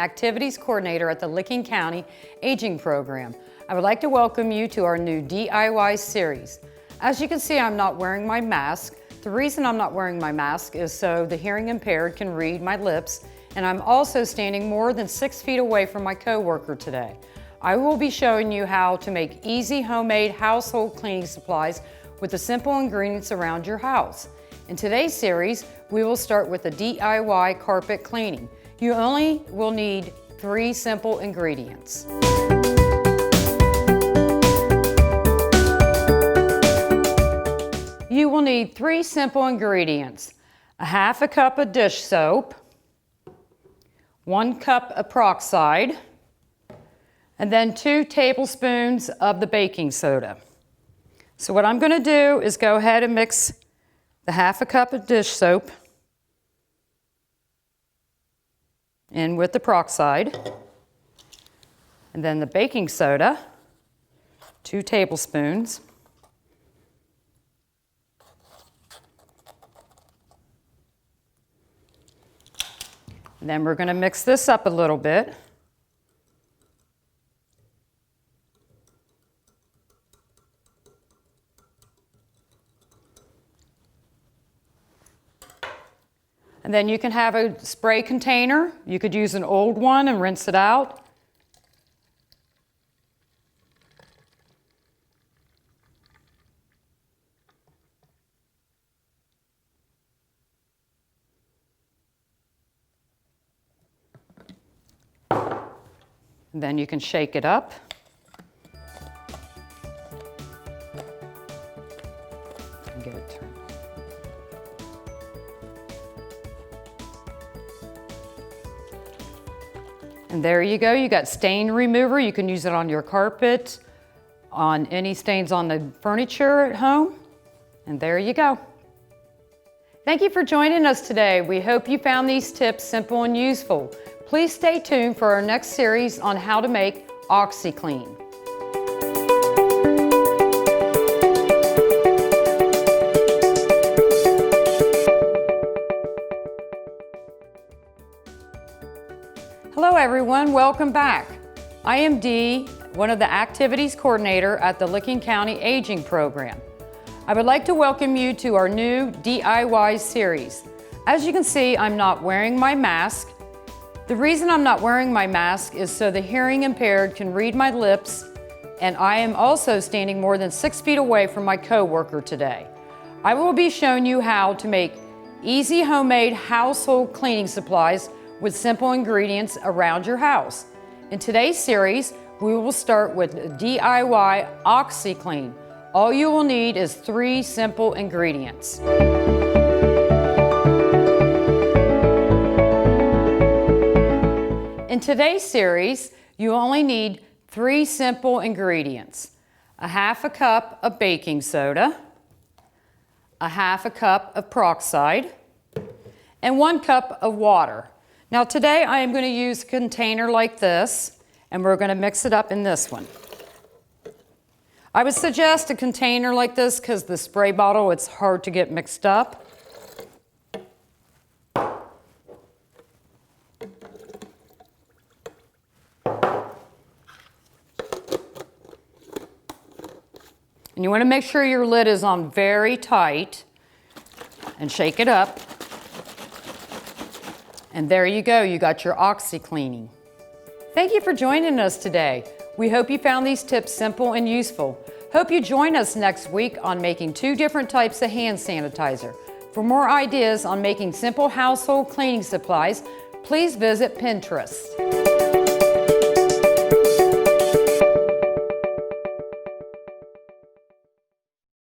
Activities Coordinator at the Licking County Aging Program. I would like to welcome you to our new DIY series. As you can see, I'm not wearing my mask. The reason I'm not wearing my mask is so the hearing impaired can read my lips, and I'm also standing more than 6 feet away from my coworker today. I will be showing you how to make easy homemade household cleaning supplies with the simple ingredients around your house. In today's series, we will start with the DIY carpet cleaning. You only will need 3 simple ingredients. You will need 3 simple ingredients: a half a cup of dish soap, 1 cup of peroxide, and then 2 tablespoons of the baking soda. So what I'm going to do is go ahead and mix the half a cup of dish soap in with the peroxide, and then the baking soda, 2 tablespoons. And then we're going to mix this up a little bit. And then you can have a spray container. You could use an old one and rinse it out. And then you can shake it up. And get it turned. And there you go, you got stain remover. You can use it on your carpet, on any stains on the furniture at home. And there you go. Thank you for joining us today. We hope you found these tips simple and useful. Please stay tuned for our next series on how to make Oxy-Clean. Hello everyone, welcome back. I am Dee, one of the Activities Coordinator at the Licking County Aging Program. I would like to welcome you to our new DIY series. As you can see, I'm not wearing my mask. The reason I'm not wearing my mask is so the hearing impaired can read my lips, and I am also standing more than 6 feet away from my coworker today. I will be showing you how to make easy homemade household cleaning supplies with simple ingredients around your house. In today's series, we will start with DIY Oxy-Clean. All you will need is 3 simple ingredients. In today's series, you only need 3 simple ingredients: a half a cup of baking soda, a half a cup of peroxide, and 1 cup of water. Now today I am going to use a container like this, and we're going to mix it up in this one. I would suggest a container like this because the spray bottle, it's hard to get mixed up. And you want to make sure your lid is on very tight and shake it up. And there you go, you got your Oxy-Cleaning. Thank you for joining us today. We hope you found these tips simple and useful. Hope you join us next week on making 2 different types of hand sanitizer. For more ideas on making simple household cleaning supplies, please visit Pinterest.